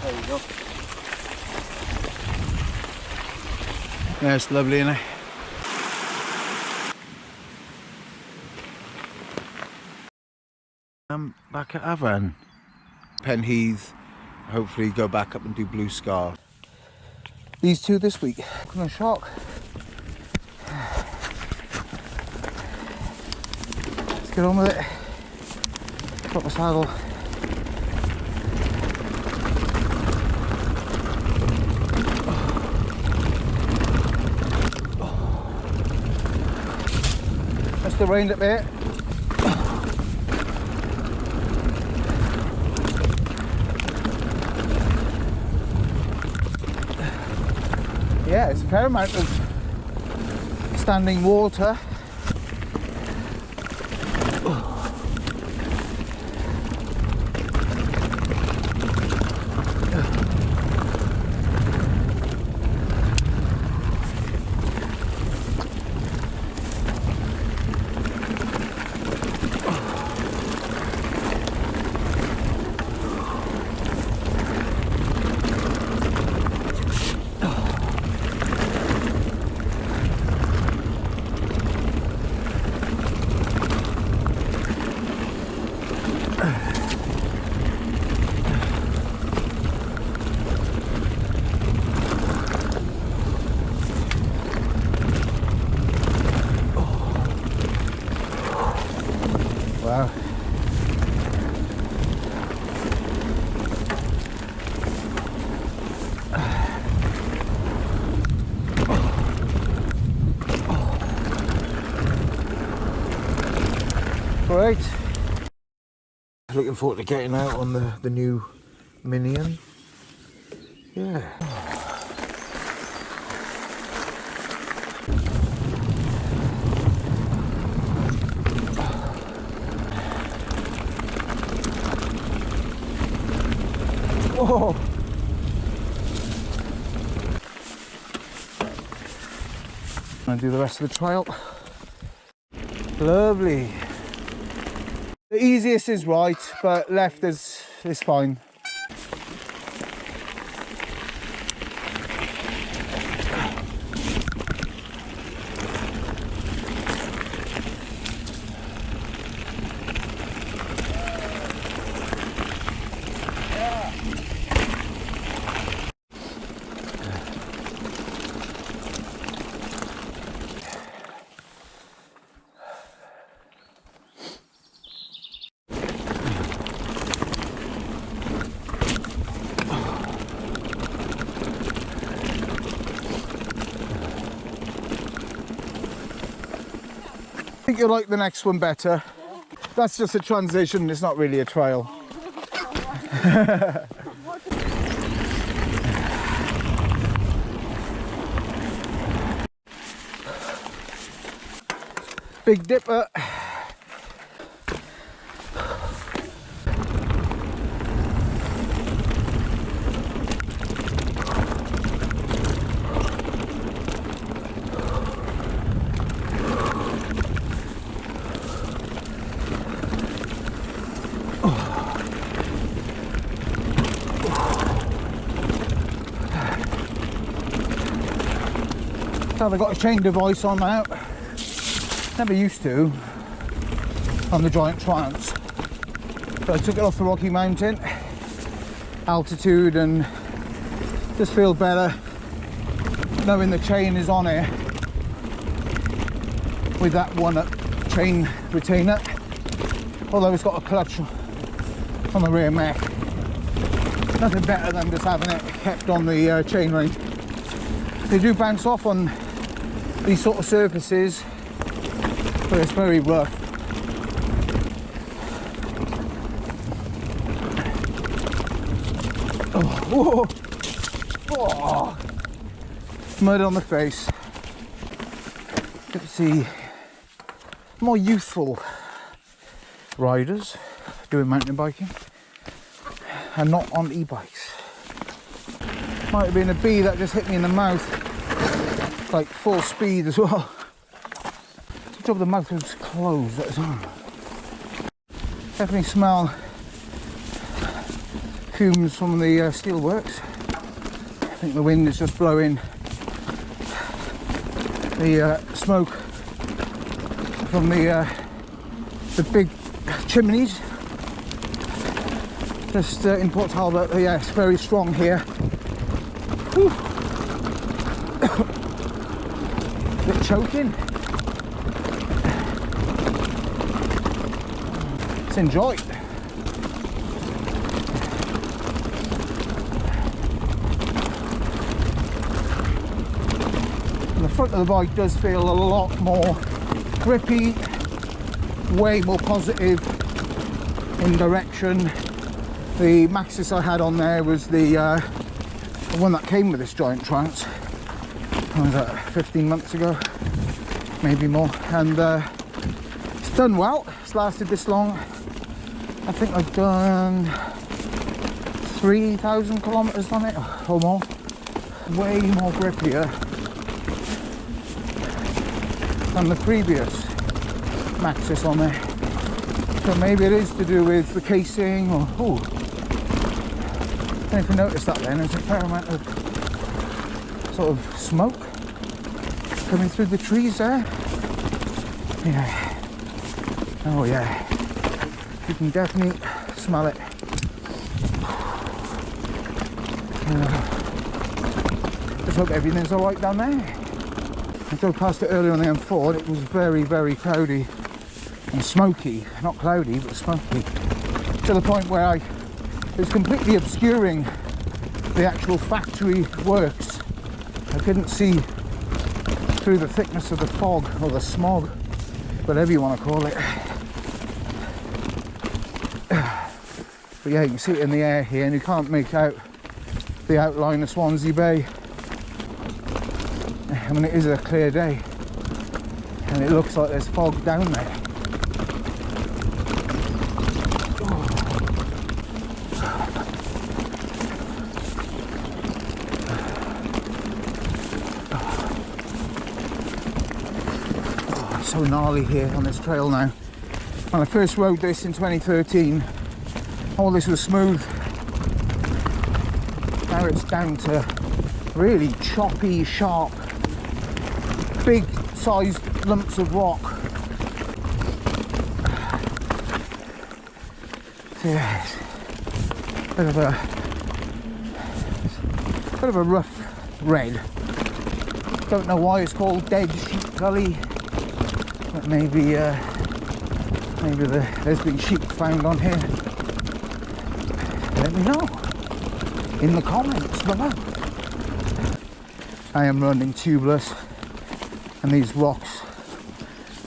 There you go. Yeah, it's lovely, isn't it? I'm back at Avon. Penhydd, hopefully go back up and do Blue Scar. These two this week. I'm a shock. Let's get on with it. Drop the saddle. Must have rained a bit. Yeah, it's a fair amount of standing water. Wow. Great. Looking forward to getting out on the new Minion. Yeah. Whoa. And do the rest of the trail. Lovely. The easiest is right, but left is fine. I think you'll like the next one better. That's just a transition, it's not really a trail. Big Dipper. I've got a chain device on now. Never used to on the giant Trance. But I took it off the Rocky Mountain. Altitude, and just feel better knowing the chain is on here with that one chain retainer. Although it's got a clutch on the rear mech. Nothing better than just having it kept on the chain ring. They do bounce off on these sort of surfaces, but it's very rough. Oh, oh. Mud on the face. Good to see more youthful riders doing mountain biking and not on e-bikes. Might have been a bee that just hit me in the mouth, like full speed as well. Good job the mouth was closed at the time. Definitely smell fumes from the steel works. I think the wind is just blowing the smoke from the big chimneys just in Port Talbot. Yeah, it's very strong here. Whew. Bit choking. Let's enjoy. The front of the bike does feel a lot more grippy, way more positive in direction. The Maxxis I had on there was the one that came with this giant Trance. What was that, 15 months ago, maybe more, and it's done well. It's lasted this long. I think I've done 3,000 kilometers on it or more. Way more grippier than the previous Maxxis on there. So maybe it is to do with the casing or... Oh, I don't know if you noticed that then, there's a fair amount of sort of smoke coming through the trees there. Yeah. Oh yeah. You can definitely smell it. Just hope everything's alright down there. I drove past it earlier on the M4 and it was very, very cloudy and smoky. Not cloudy, but smoky. To the point where it was completely obscuring the actual factory works. I couldn't see through the thickness of the fog, or the smog, whatever you want to call it. But yeah, you can see it in the air here and you can't make out the outline of Swansea Bay. I mean, it is a clear day and it looks like there's fog down there. Oh, it's so gnarly here on this trail now. When I first rode this in 2013, all this was smooth. Now it's down to really choppy, sharp, big sized lumps of rock. So yeah, it's a bit of a rough red. Don't know why it's called Dead Sheep Gully, but maybe there's been sheep found on here. Let me know in the comments below. I am running tubeless, and these rocks,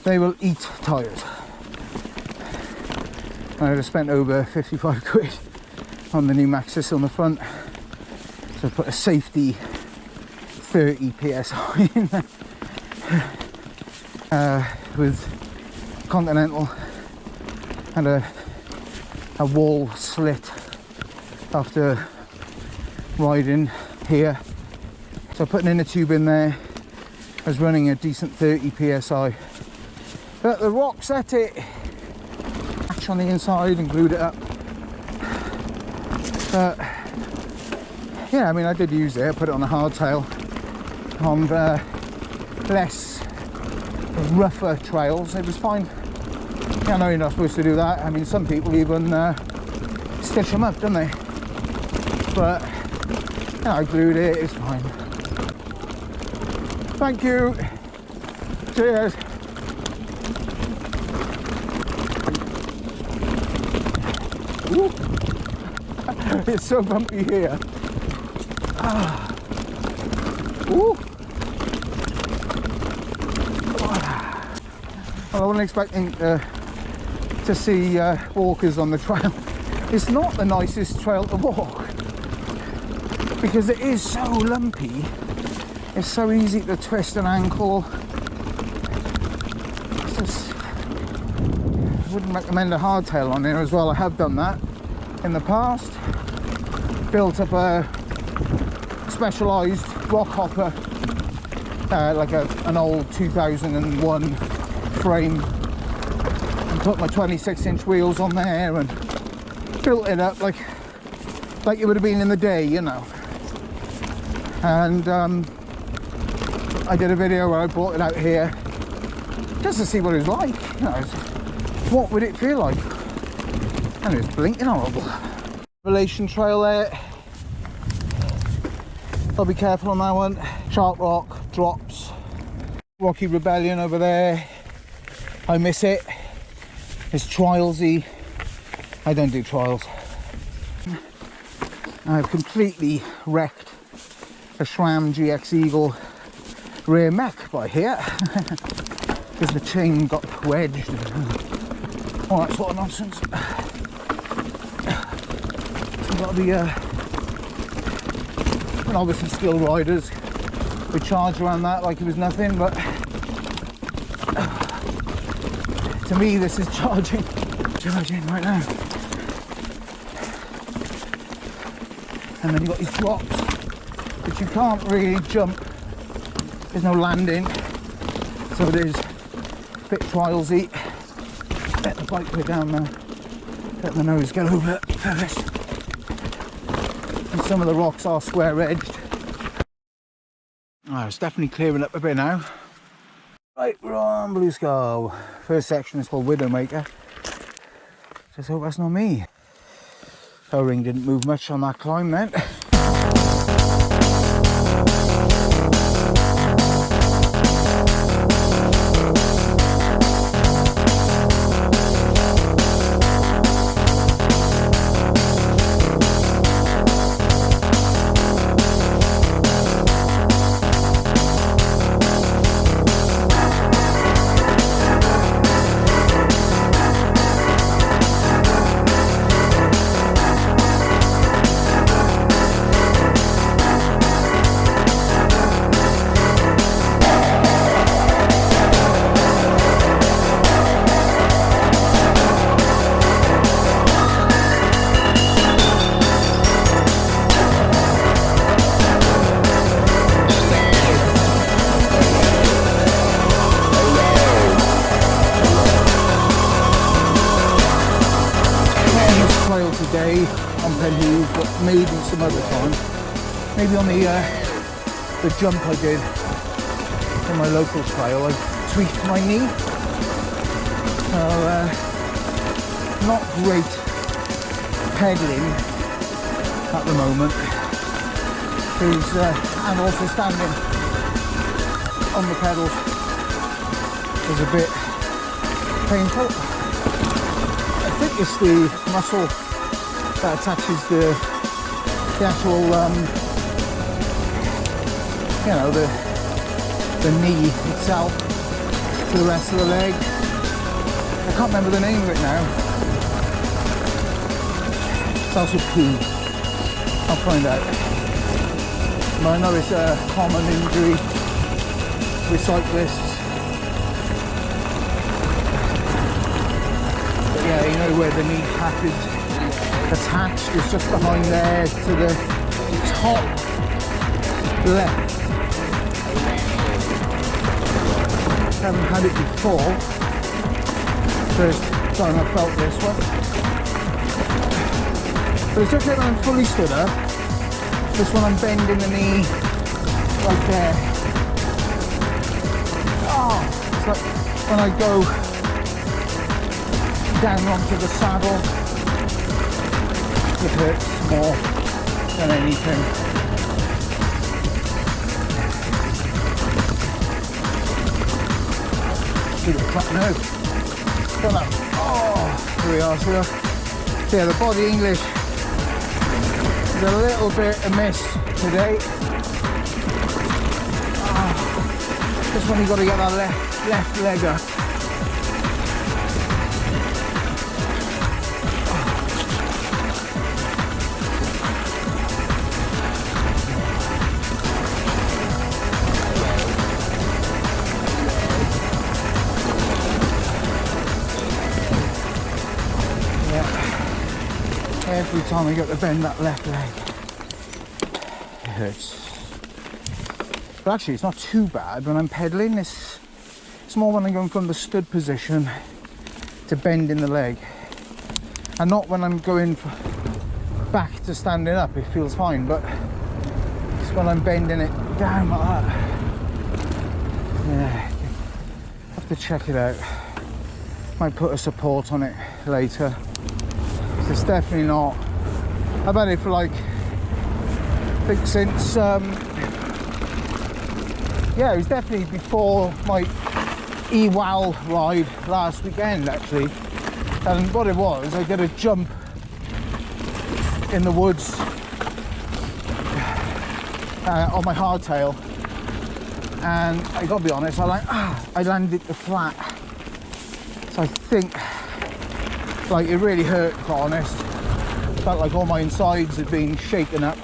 they will eat tyres. I just spent over 55 quid on the new Maxxis on the front, so I put a safety 30 psi in there with Continental and a wall slit after riding here. So putting in a tube in there, I was running a decent 30 psi, but the rock set it on the inside and glued it up. But yeah, I mean, I did use it. I put it on a hardtail on the less rougher trails. It was fine. I know you're not supposed to do that. I mean, some people even stitch them up, don't they? But yeah, I glued it. It's fine. Thank you. Cheers. Ooh. It's so bumpy here. Ah. Ooh. Well, I wasn't expecting to see walkers on the trail. It's not the nicest trail to walk because it is so lumpy. It's so easy to twist an ankle. It's just, I wouldn't recommend a hardtail on here as well. I have done that in the past. Built up a specialised rock hopper, like an old 2001 frame, and put my 26-inch wheels on there and built it up like like it would have been in the day, you know. And I did a video where I brought it out here just to see what it was like, you know, what would it feel like, and it was blinking horrible. Relation trail there, I'll be careful on that one. Sharp rock, drops, rocky rebellion over there, I miss it. It's trialsy, I don't do trials. I've completely wrecked a SRAM GX Eagle rear mech by here because the chain got wedged. All that sort of nonsense. You've got to be obviously skilled riders would charge around that like it was nothing, but to me this is charging right now. And then you've got these drops which you can't really jump, there's no landing, so it is a bit trialsy. Let the bike go down now, let the nose get over it first. And some of the rocks are square edged. Oh, it's definitely clearing up a bit now. Right, we're on Blue Scar. First section is called Widowmaker. Just hope that's not me. O-ring didn't move much on that climb then. Today on Penhydd, but maybe some other time. Maybe on the jump I did in my local trail, I tweaked my knee. So not great pedaling at the moment, and also standing on the pedals is a bit painful. I think it's the muscle that attaches the actual, you know, the knee itself to the rest of the leg. I can't remember the name of it now. It's also P. I'll find out. But I know it's a common injury with cyclists. But yeah, you know where the knee cap is attached, is just behind there to the top left. Haven't had it before. First time I felt this one. But it's okay when I'm fully stood up. Just when I'm bending the knee right there. Oh, it's like when I go down onto the saddle. It hurts more than anything. Give it a crack now. Come on. Oh, here we are. So yeah, the body English is a little bit amiss today. Oh, just when you've got to get that left leg up. Every time I get to bend that left leg, it hurts. But actually it's not too bad when I'm pedaling. It's more when I'm going from the stood position to bending the leg, and not when I'm going back to standing up, it feels fine, but it's when I'm bending it down like that. Yeah, have to check it out. Might put a support on it later. It's definitely not. I've had it for like, I think since yeah, it was definitely before my EWAL ride last weekend actually. And what it was, I did a jump in the woods on my hardtail, and I gotta be honest, I landed the flat. So I think like it really hurt, to be honest. Felt like all my insides had been shaken up.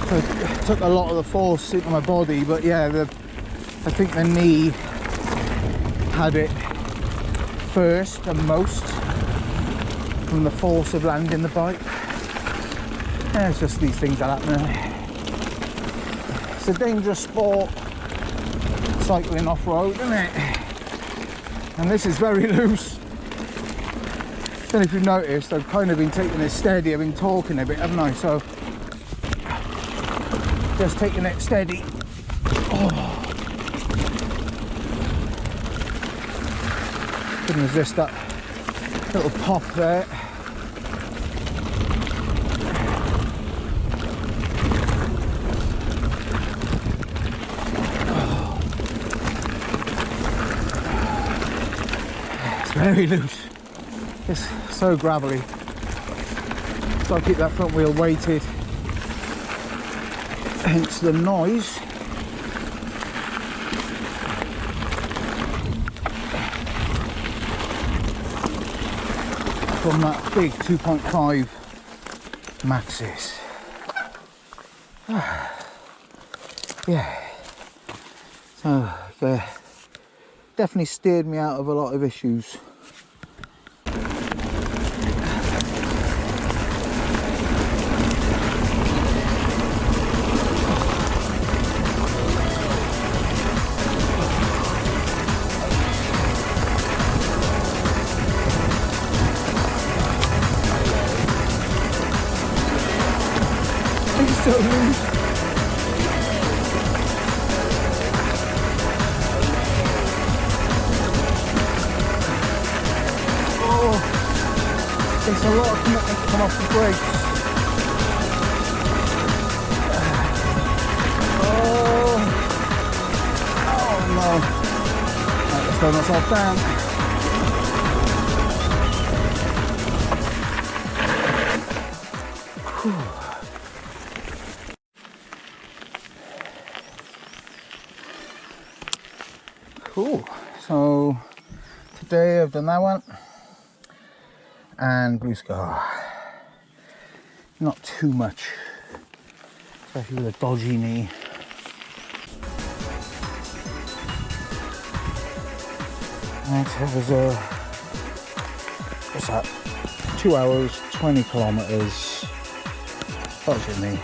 So it took a lot of the force into my body, but yeah, I think the knee had it first and most from the force of landing the bike. Yeah, it's just these things that happen. It's a dangerous sport, cycling off-road, isn't it? And this is very loose. I don't know if you've noticed, I've kind of been taking it steady. I've been talking a bit, haven't I? So just taking it steady. Oh. Couldn't resist that little pop there. Oh. It's very loose. It's so gravelly. Got to keep that front wheel weighted. Hence the noise. From that big 2.5 Maxis. Yeah. So definitely steered me out of a lot of issues. So loose. Oh, takes a lot of commitment to come off the brakes. Oh no. Right, let's slow myself down. Whew. Cool. So today I've done that one and Blue Scar. Not too much, especially with a dodgy knee. Right, it was what's that? 2 hours, 20 kilometers. Dodgy knee.